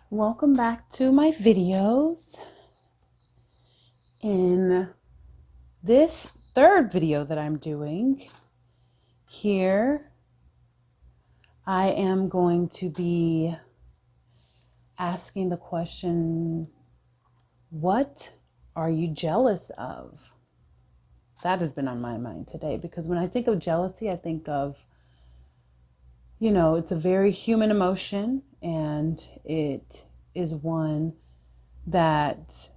Welcome back to my videos. In this third video that I'm doing here, I am going to be asking the question, what are you jealous of? That has been on my mind today because when I think of jealousy, I think of, it's a very human emotion, and it is one that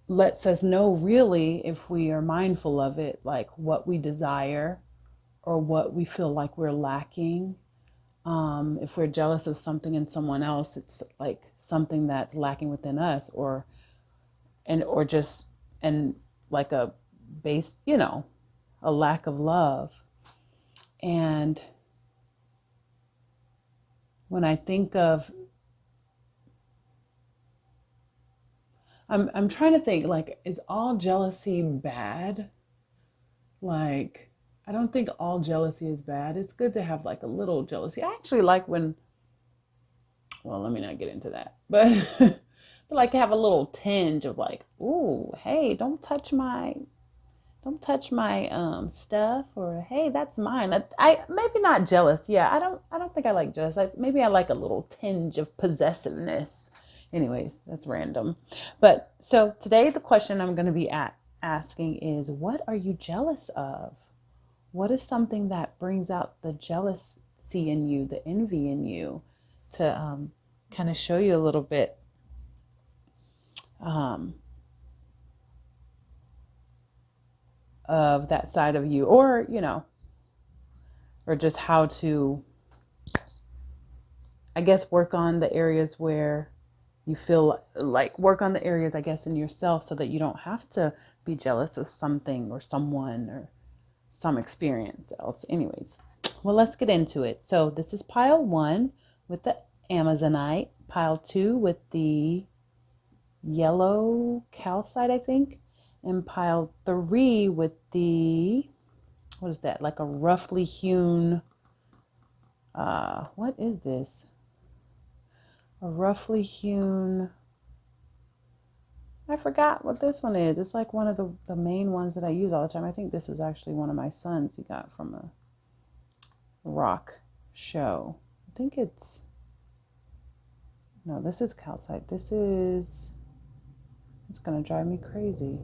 lets us know, really, if we are mindful of it, like what we desire or what we feel like we're lacking. If we're jealous of something in someone else, it's like something that's lacking within us, or just and like a base, a lack of love. And when I think of, I'm trying to think, like, is all jealousy bad? Like, I don't think all jealousy is bad. It's good to have like a little jealousy. I actually like when, well, let me not get into that, but but like have a little tinge of like, ooh, hey, don't touch my stuff, or hey, that's mine. I maybe not jealous. Yeah, I don't think I like jealous. Maybe I like a little tinge of possessiveness. Anyways, that's random. But so today the question I'm going to be asking is, what are you jealous of? What is something that brings out the jealousy in you, the envy in you, to kind of show you a little bit um, of that side of you, or just how to, I guess, work on the areas where you feel like, work on the areas, I guess, in yourself so that you don't have to be jealous of something or someone or some experience else. Anyways, well, let's get into it. So this is pile one with the Amazonite, pile two with the yellow calcite, I think, and pile three with the, what is that, like a roughly hewn, what is this? A roughly hewn, I forgot what this one is. It's like one of the main ones that I use all the time. I think this is actually one of my sons he got from a rock show. I think no, this is calcite. It's going to drive me crazy.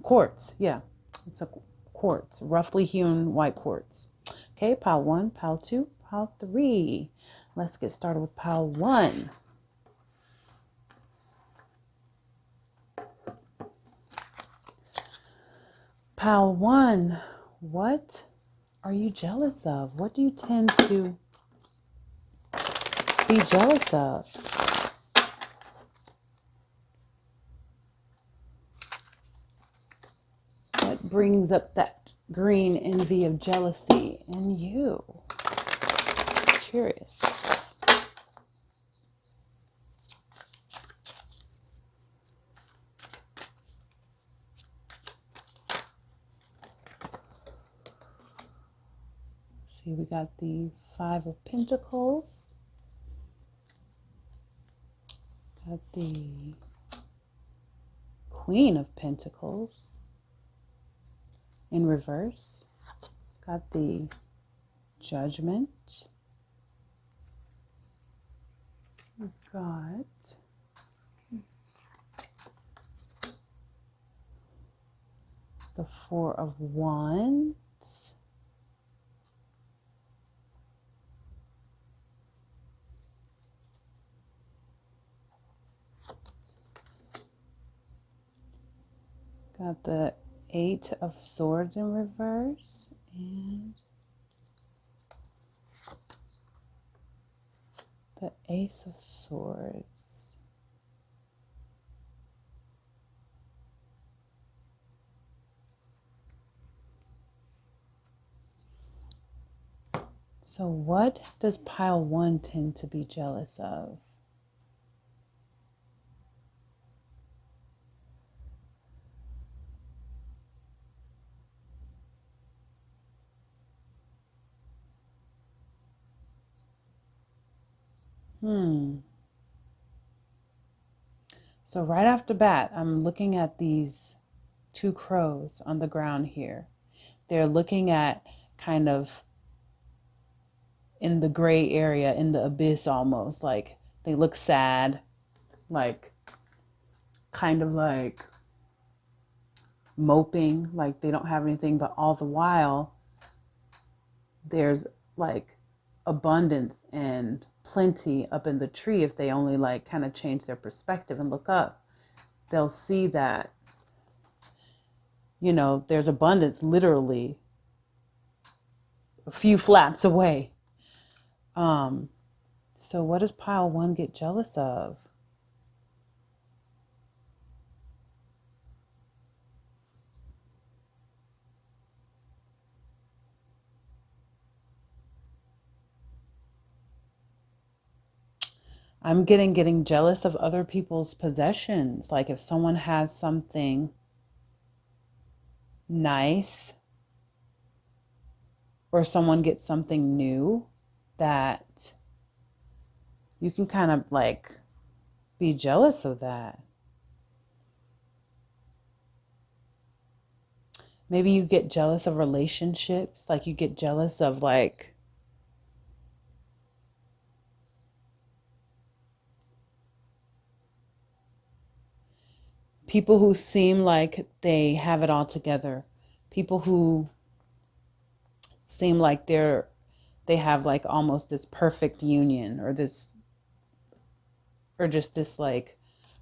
Quartz, yeah. It's a quartz, roughly hewn white quartz. Okay, pile one, pile two, pile three. Let's get started with pile one. Pile one, what are you jealous of? What do you tend to be jealous of? What brings up that green envy of jealousy in you? Curious. See, we got the Five of Pentacles. Got the Queen of Pentacles in reverse. Got the Judgment. We've got the Four of Wands. Got the Eight of Swords in reverse, and the Ace of Swords. So what does pile one tend to be jealous of? Hmm. So right off the bat, I'm looking at these two crows on the ground here. They're looking at kind of in the gray area, in the abyss almost. Like they look sad, like kind of like moping, like they don't have anything, but all the while there's like abundance and plenty up in the tree. If they only like kind of change their perspective and look up, they'll see that, there's abundance literally a few flaps away. So what does pile one get jealous of? I'm getting jealous of other people's possessions. Like if someone has something nice or someone gets something new, that you can kind of like be jealous of that. Maybe you get jealous of relationships, like you get jealous of like people who seem like they have it all together, people who seem like they have like almost this perfect union or just this like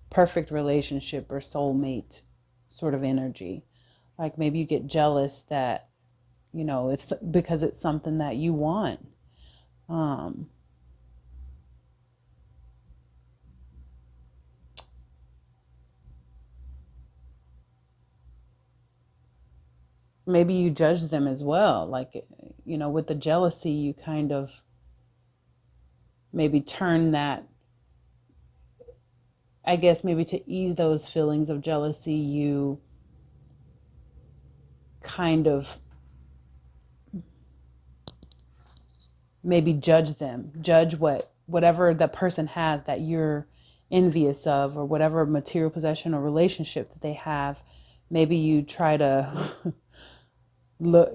perfect relationship or soulmate sort of energy. Like maybe you get jealous that, it's because it's something that you want. Um, Maybe you judge them as well. Like, with the jealousy, you kind of maybe turn that, I guess, maybe to ease those feelings of jealousy, you kind of maybe judge them, judge whatever the person has that you're envious of, or whatever material possession or relationship that they have. Maybe you try to look,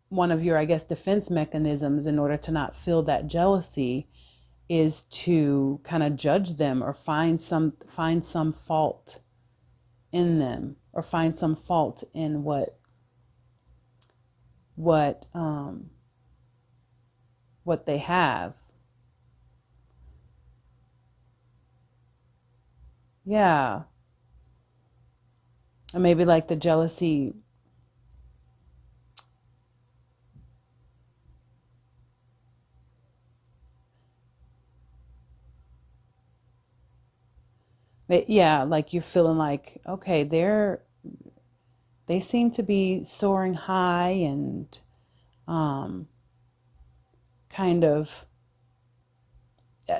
one of your, I guess, defense mechanisms in order to not feel that jealousy is to kind of judge them or find some fault in them, or find some fault in what um what they have. Yeah. And maybe like the jealousy, yeah, like you're feeling like, okay, they seem to be soaring high and um kind of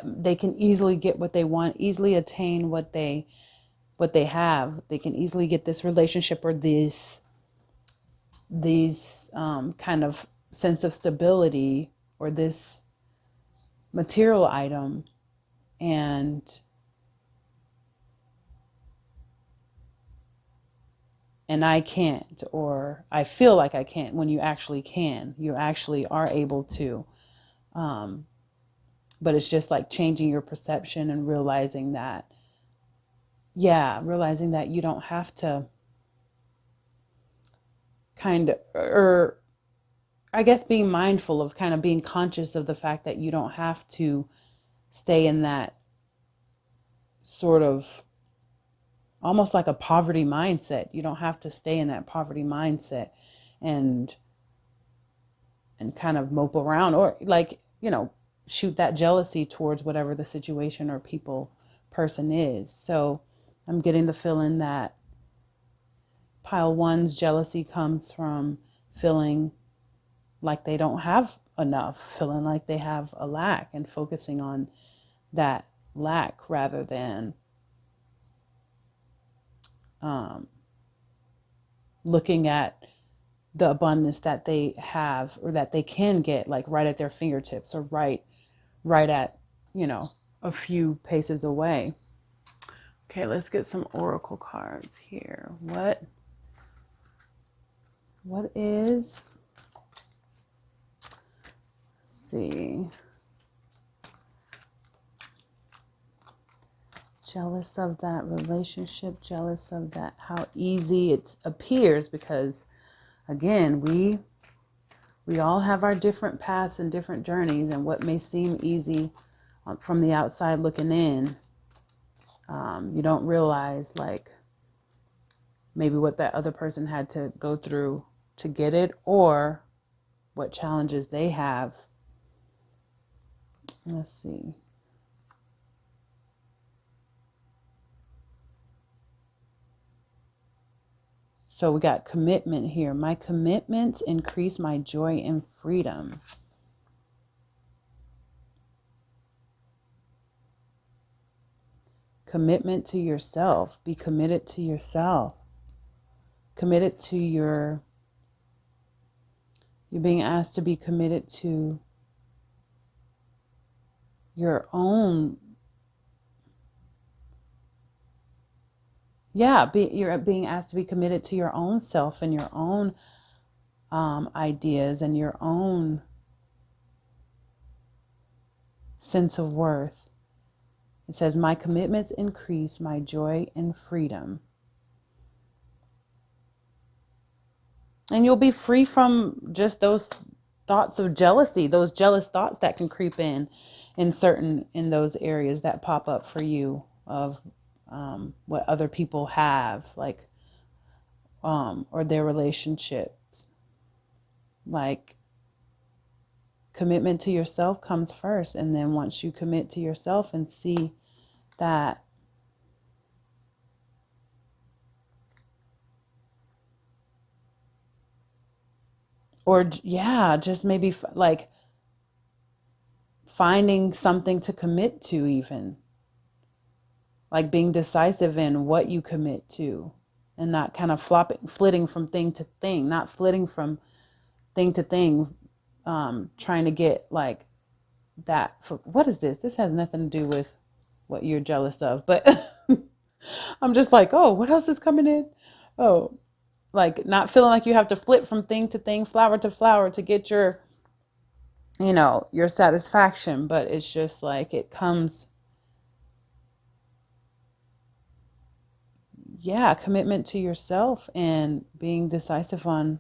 they can easily get what they want, easily attain what they have. They can easily get this relationship or these kind of sense of stability or this material item, and I can't, or I feel like I can't, when you actually can. You actually are able to. Um, but it's just like changing your perception and realizing that, yeah, realizing that you don't have to kind of, or I guess being mindful of kind of being conscious of the fact that you don't have to stay in that sort of almost like a poverty mindset. You don't have to stay in that poverty mindset and kind of mope around, or like, shoot that jealousy towards whatever the situation or person is. So I'm getting the feeling that pile one's jealousy comes from feeling like they don't have enough, feeling like they have a lack, and focusing on that lack rather than um, looking at the abundance that they have or that they can get, like right at their fingertips, or right at, a few paces away. Okay, let's get some oracle cards here. What is, let's see, jealous of that relationship, jealous of that, how easy it appears, because again, we all have our different paths and different journeys, and what may seem easy from the outside looking in, you don't realize like maybe what that other person had to go through to get it, or what challenges they have. Let's see. So we got commitment here. My commitments increase my joy and freedom. Commitment to yourself. Be committed to yourself. Committed to you're being asked to be committed to your own. Yeah, you're being asked to be committed to your own self and your own ideas and your own sense of worth. It says, my commitments increase my joy and freedom. And you'll be free from just those thoughts of jealousy, those jealous thoughts that can creep in those areas that pop up for you of what other people have, like, or their relationships. Like, commitment to yourself comes first. And then once you commit to yourself and see that just maybe like finding something to commit to, even like being decisive in what you commit to, and not kind of flitting from thing to thing, not flitting from thing to thing, trying to get like that. What is this? This has nothing to do with what you're jealous of, but I'm just like, oh, what else is coming in? Oh, like not feeling like you have to flit from thing to thing, flower to flower to get your satisfaction, but it's just like it comes, commitment to yourself and being decisive on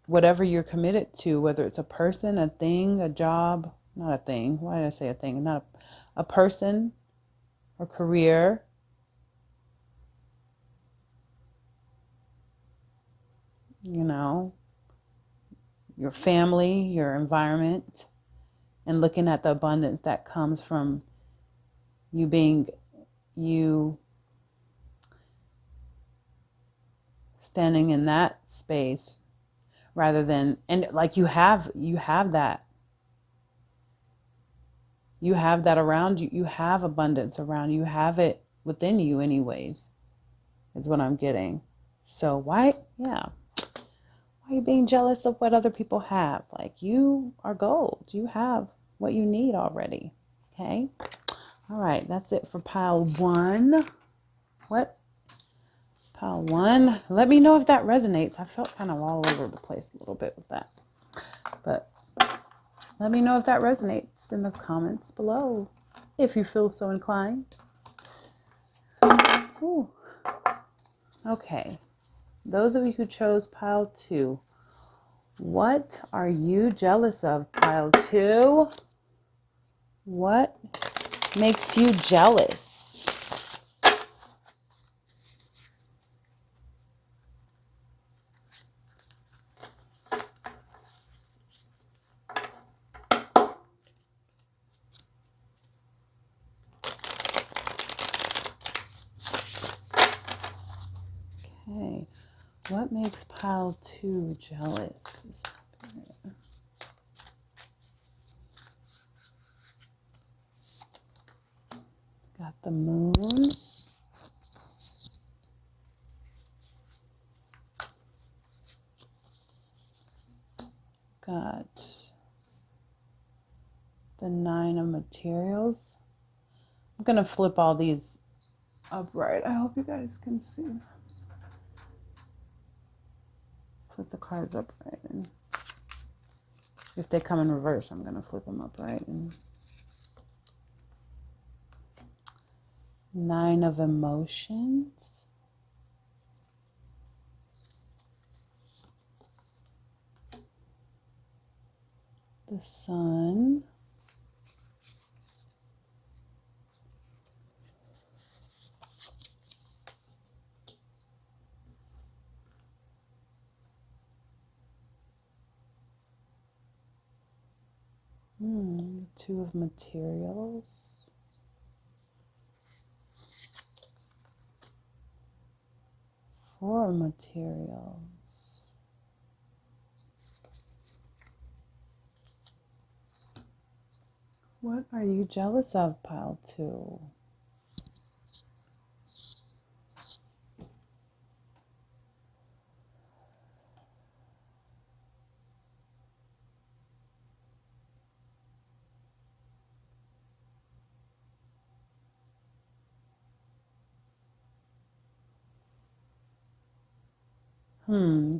whatever you're committed to, whether it's a person, a thing, a job, not a thing. Why did I say a thing? Not a person, or career. Your family, your environment, and looking at the abundance that comes from you standing in that space, rather than, and like you have that around you. You have abundance around you. You have it within you anyways, is what I'm getting. So why are you being jealous of what other people have? Like, you are gold. You have what you need already. Okay. All right. That's it for pile one. Pile one. Let me know if that resonates. I felt kind of all over the place a little bit with that, but let me know if that resonates in the comments below, if you feel so inclined. Ooh. Okay. Those of you who chose pile two, what are you jealous of, pile two? What makes you jealous? Okay. What makes pile two jealous? Got the moon. Got the 9 of materials. I'm going to flip all these upright. I hope you guys can see. Flip the cards upright. And if they come in reverse, I'm going to flip them upright. And Nine of Emotions. The Sun. Two of Materials. Four Materials. What are you jealous of, pile 2?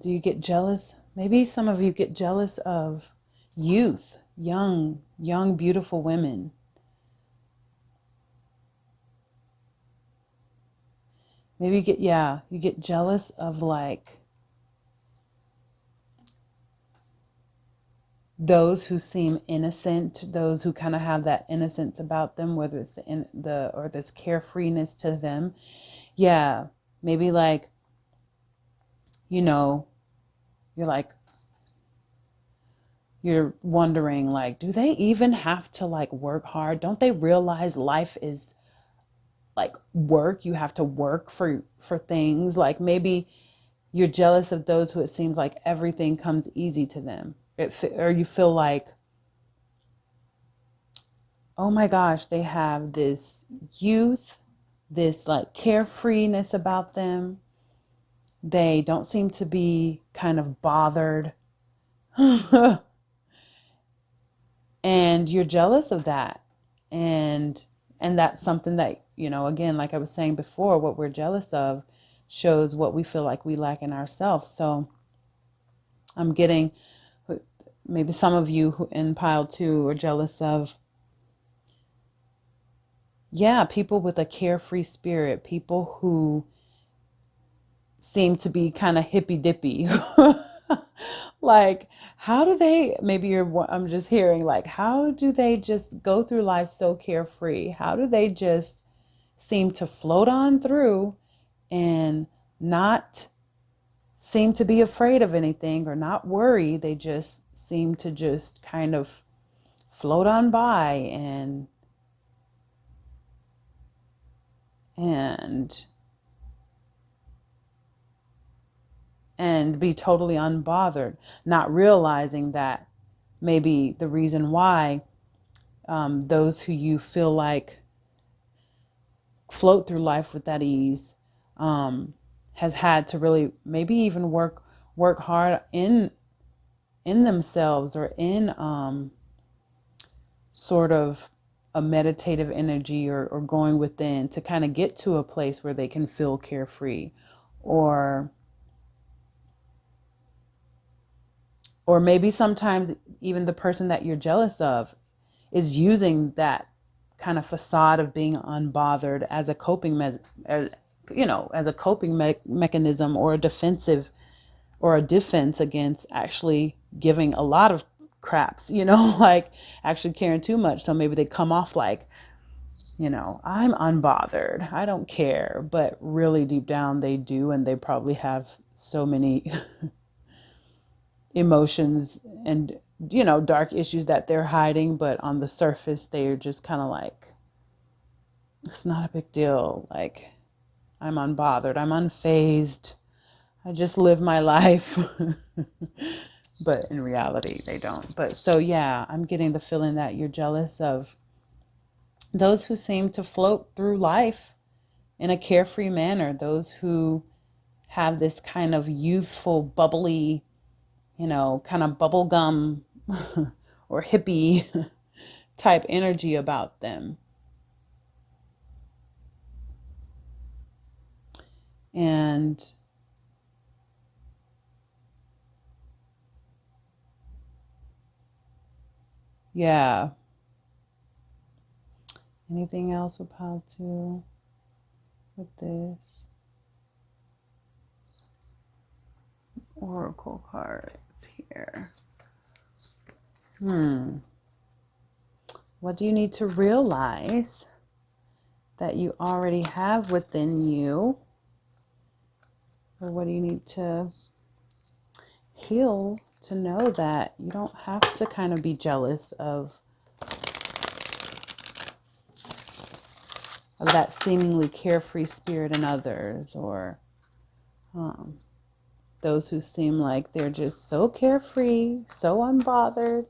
Do you get jealous? Maybe some of you get jealous of youth, young, beautiful women. Maybe you get jealous of like those who seem innocent, those who kind of have that innocence about them, whether it's or this carefreeness to them. Yeah, maybe like, you're like, you're wondering like, do they even have to like work hard? Don't they realize life is like work? You have to work for things. Like maybe you're jealous of those who it seems like everything comes easy to them. Or you feel like, oh my gosh, they have this youth, this like carefreeness about them. They don't seem to be kind of bothered. And you're jealous of that. And that's something that, again, like I was saying before, what we're jealous of shows what we feel like we lack in ourselves. So I'm getting, maybe some of you who in pile 2 are jealous of, people with a carefree spirit, people who seem to be kind of hippy dippy. Like, how do they, I'm just hearing like, how do they just go through life so carefree? How do they just seem to float on through and not seem to be afraid of anything or not worry? They just seem to just kind of float on by and be totally unbothered, not realizing that maybe the reason why those who you feel like float through life with that ease has had to really maybe even work hard in themselves, or in sort of a meditative energy, or going within to kind of get to a place where they can feel carefree, or maybe sometimes even the person that you're jealous of is using that kind of facade of being unbothered as a coping mechanism, or a defense against actually giving a lot of craps, like actually caring too much. So maybe they come off like, I'm unbothered, I don't care, but really deep down they do, and they probably have so many emotions and dark issues that they're hiding, but on the surface they're just kind of like, it's not a big deal, like, I'm unbothered, I'm unfazed, I just live my life. But in reality they don't. But so I'm getting the feeling that you're jealous of those who seem to float through life in a carefree manner, those who have this kind of youthful, bubbly, kind of bubblegum or hippie type energy about them. And yeah. Anything else with pile 2 with this oracle card here? What do you need to realize that you already have within you? Or what do you need to heal to know that you don't have to kind of be jealous of that seemingly carefree spirit in others, or those who seem like they're just so carefree, so unbothered.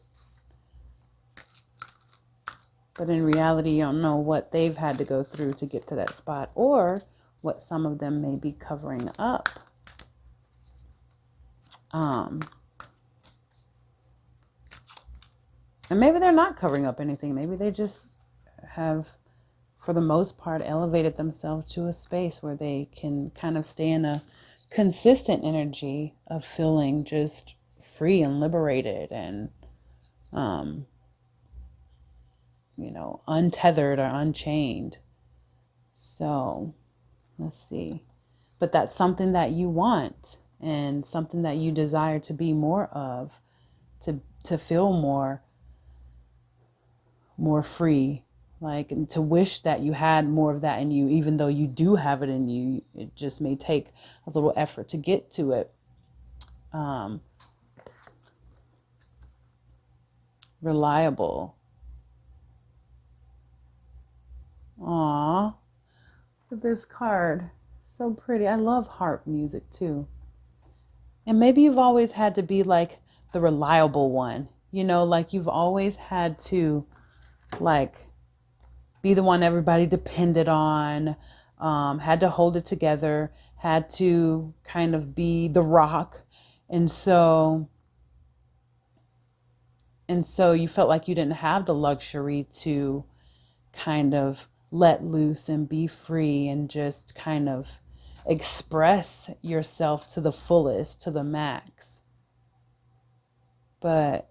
But in reality, you don't know what they've had to go through to get to that spot, or what some of them may be covering up. And maybe they're not covering up anything. Maybe they just have, for the most part, elevated themselves to a space where they can kind of stay in a consistent energy of feeling just free and liberated and, untethered or unchained. So let's see. But that's something that you want and something that you desire to be more of, to feel more free, like, and to wish that you had more of that in you, even though you do have it in you. It just may take a little effort to get to it. Reliable. Aw, look at this card. So pretty. I love harp music too. And maybe you've always had to be like the reliable one, like you've always had to like be the one everybody depended on, had to hold it together, had to kind of be the rock. And so you felt like you didn't have the luxury to kind of let loose and be free and just kind of express yourself to the fullest, to the max. But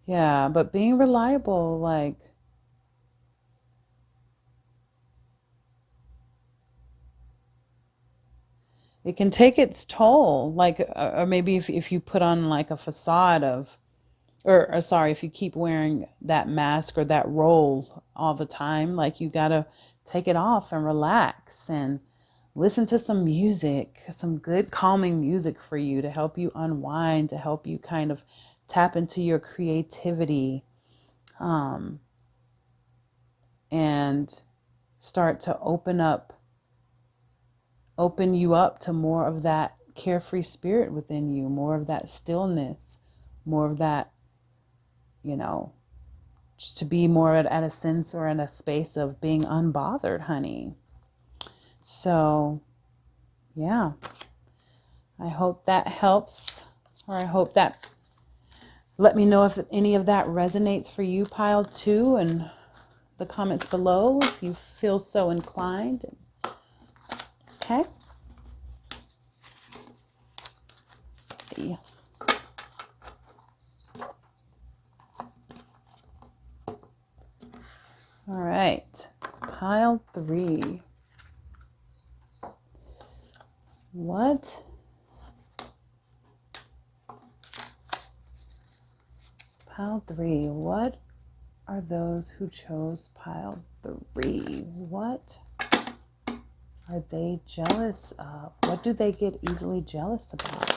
yeah, but being reliable, like, it can take its toll. Like, or maybe if you put on like a facade of, or sorry, if you keep wearing that mask or that role all the time, like, you gotta take it off and relax and listen to some music, some good calming music for you to help you unwind, to help you kind of tap into your creativity, and start to open you up to more of that carefree spirit within you, more of that stillness, more of that, just to be more at a sense or in a space of being unbothered, honey. So, yeah, I hope that helps, or I hope that, let me know if any of that resonates for you, pile 2, in the comments below if you feel so inclined. Okay. All right, pile 3. What? Pile 3. What are those who chose pile 3? What are they jealous of? What do they get easily jealous about?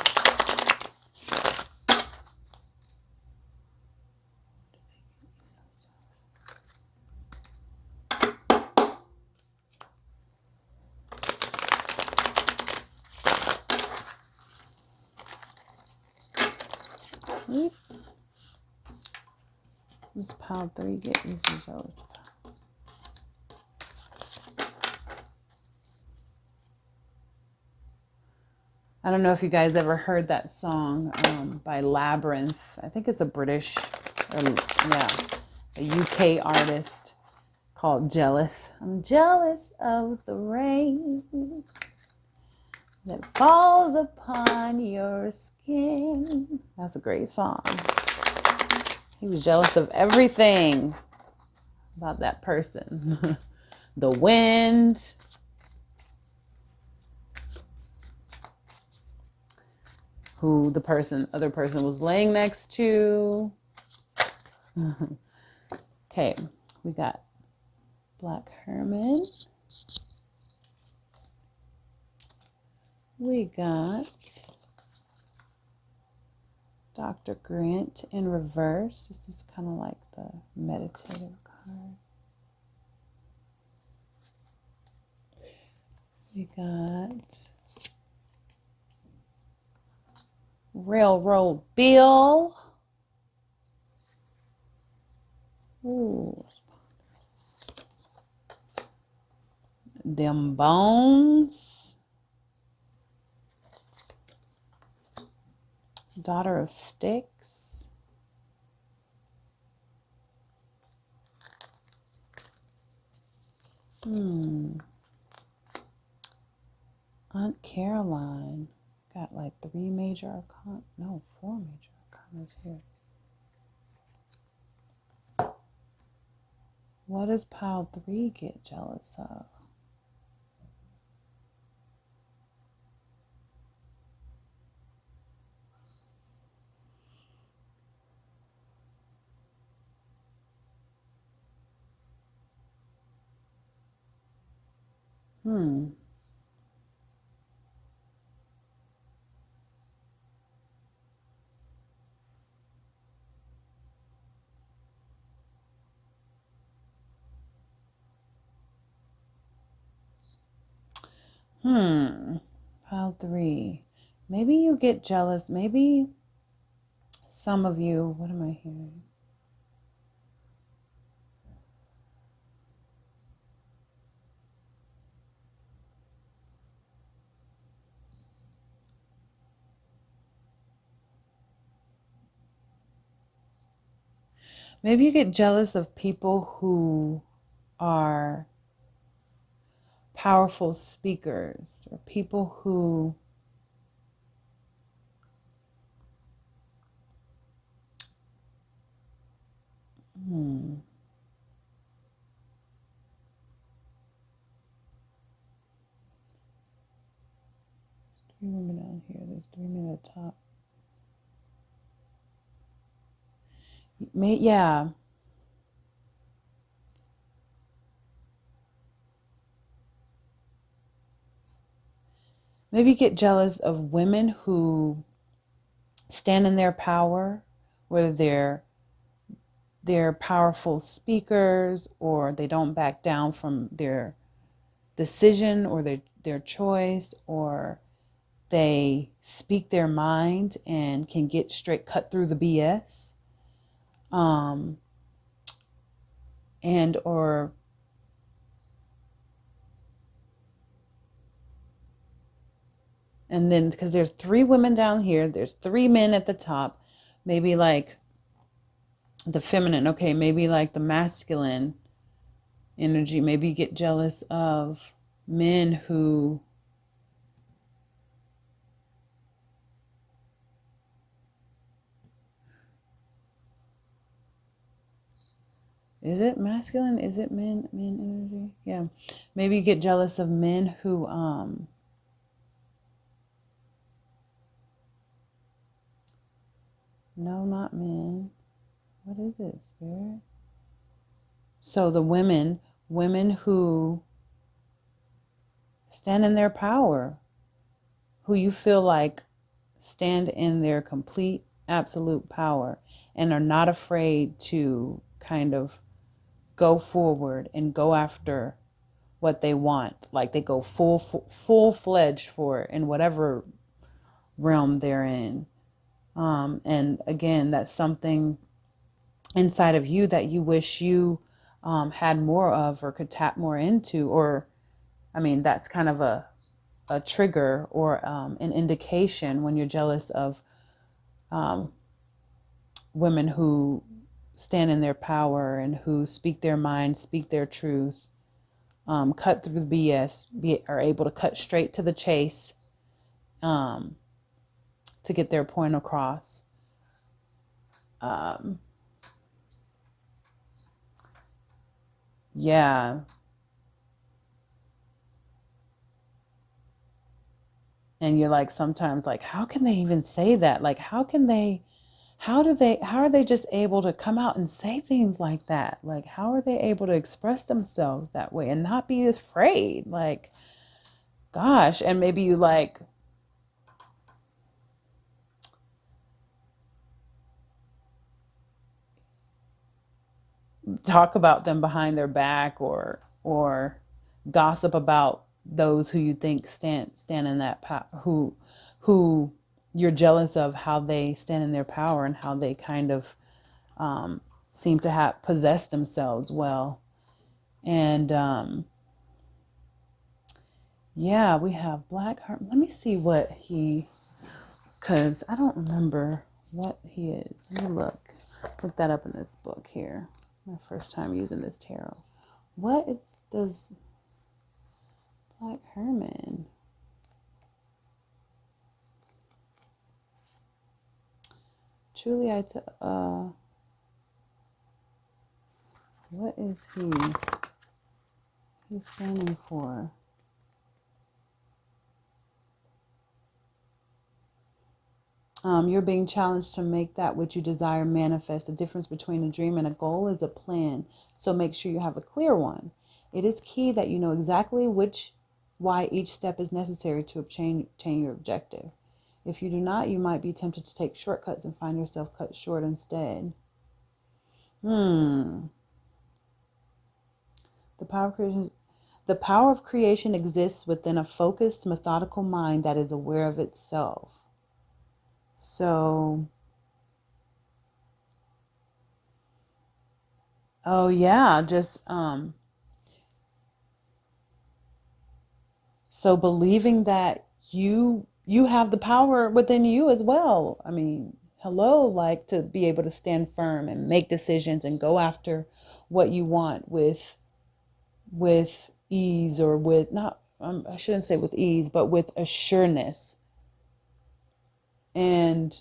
This pile 3 get easily jealous about? I don't know if you guys ever heard that song by Labyrinth. I think it's a UK artist called Jealous. I'm jealous of the rain that falls upon your skin. That's a great song. He was jealous of everything about that person. The wind, who the other person was laying next to. Okay, we got Black Herman. We got Dr. Grant in reverse. This is kind of like the meditative card. We got Railroad Bill. Ooh. Them Bones. Daughter of Sticks. Aunt Caroline. Got like 3 major arcana. No, 4 major arcanas here. What does pile 3 get jealous of? Pile 3. Maybe you get jealous. Maybe some of you, what am I hearing? Maybe you get jealous of people who are powerful speakers, or people who Three women down here. There's 3 men at the top. Yeah. Maybe get jealous of women who stand in their power, whether they're powerful speakers or they don't back down from their decision or their choice, or they speak their mind and can get straight cut through the BS. And then, because there's 3 women down here, there's 3 men at the top, maybe like the feminine, okay, maybe like the masculine energy. Maybe you get jealous of men who is it masculine? Is it men energy? Yeah. Maybe you get jealous of men who no, not men. What is it, Spirit? So the women who stand in their power, who you feel like stand in their complete, absolute power and are not afraid to kind of go forward and go after what they want. Like they go full-fledged for it in whatever realm they're in. And again, that's something inside of you that you wish you had more of or could tap more into. Or, I mean, that's kind of a trigger or an indication when you're jealous of women who stand in their power and who speak their mind, speak their truth, cut through the BS, are able to cut straight to the chase, to get their point across. Yeah. And you're like, sometimes like, how can they even say that? Like, how are they just able to come out and say things like that? Like, how are they able to express themselves that way and not be afraid? Like, gosh. And maybe you like, talk about them behind their back, or gossip about those who you think stand in that who you're jealous of, how they stand in their power and how they kind of seem to have possessed themselves well. And yeah, we have Black Heart. Let me see what he, because I don't remember what he is. Let me look that up in this book here. My first time using this tarot. What does Black Herman? Truly, what is he? He's standing for. You're being challenged to make that which you desire manifest. The difference between a dream and a goal is a plan. So make sure you have a clear one. It is key that you know exactly why each step is necessary to obtain your objective. If you do not, you might be tempted to take shortcuts and find yourself cut short instead. The power of creation exists within a focused, methodical mind that is aware of itself. So, oh yeah, just so believing that you have the power within you as well. I mean, hello, like, to be able to stand firm and make decisions and go after what you want with ease, or with not I shouldn't say with ease, but with assuredness, and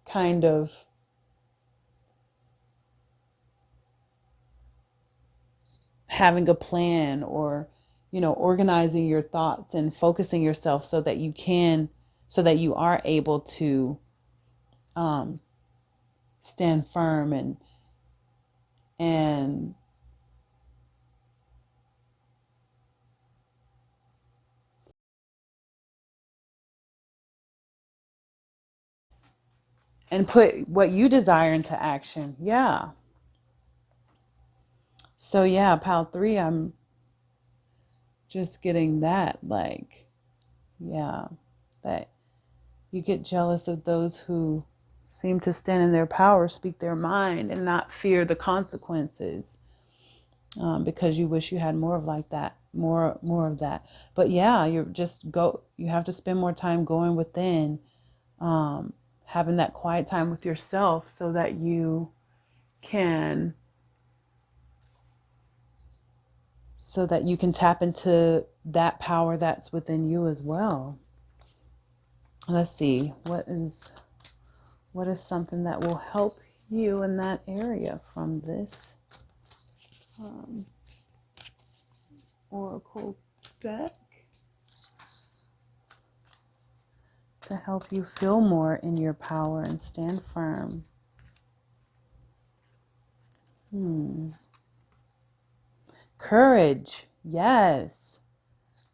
kind of having a plan, or organizing your thoughts and focusing yourself so that you are able to stand firm and put what you desire into action. Yeah. So yeah, pile 3, I'm just getting that, like, yeah, that you get jealous of those who seem to stand in their power, speak their mind, and not fear the consequences, because you wish you had more of like that, more of that. But yeah, you have to spend more time going within, having that quiet time with yourself so that you can tap into that power that's within you as well. Let's see, what is something that will help you in that area from this oracle deck to help you feel more in your power and stand firm. Courage, yes.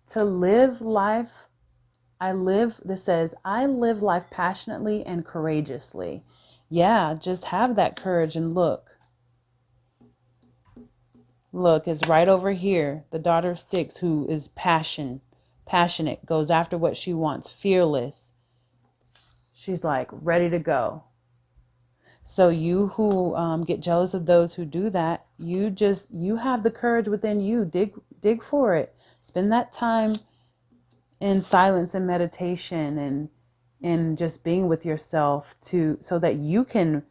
To live life, this says, I live life passionately and courageously. Yeah, just have that courage. And look, is right over here. The Daughter of Sticks, who is passionate, goes after what she wants, fearless. She's like ready to go. So you who get jealous of those who do that, you have the courage within you. Dig for it. Spend that time in silence and meditation and just being with yourself so that you can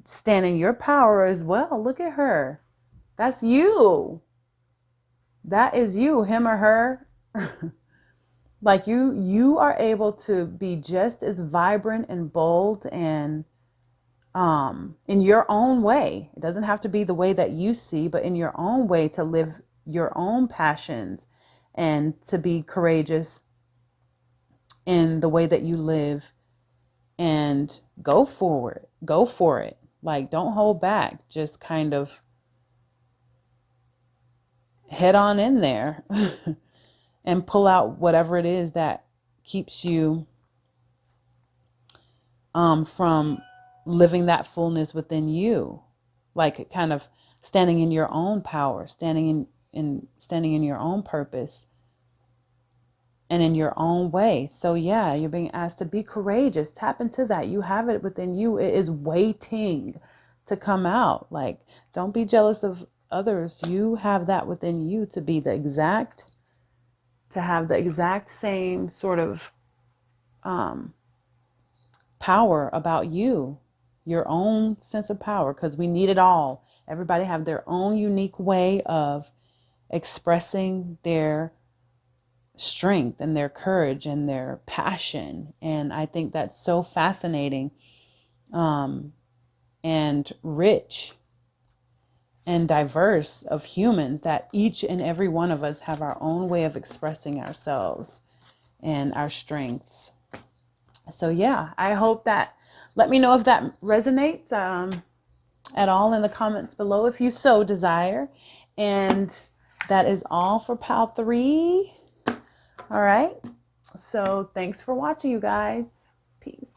stand in your power as well. Look at her. That's you. That is you, him or her. Like you are able to be just as vibrant and bold and in your own way. It doesn't have to be the way that you see, but in your own way, to live your own passions and to be courageous in the way that you live and go forward. Go for it. Like, don't hold back. Just kind of head on in there and pull out whatever it is that keeps you from living that fullness within you, like kind of standing in your own power, standing in your own purpose and in your own way. So yeah, you're being asked to be courageous. Tap into that. You have it within you. It is waiting to come out. Like, don't be jealous of others. You have that within you to be to have the exact same sort of power about you, your own sense of power, because we need it all. Everybody have their own unique way of expressing their strength and their courage and their passion. And I think that's so fascinating and rich and diverse of humans, that each and every one of us have our own way of expressing ourselves and our strengths. So yeah, I hope that, let me know if that resonates at all in the comments below if you so desire. And that is all for Pal 3. All right. So thanks for watching, you guys. Peace.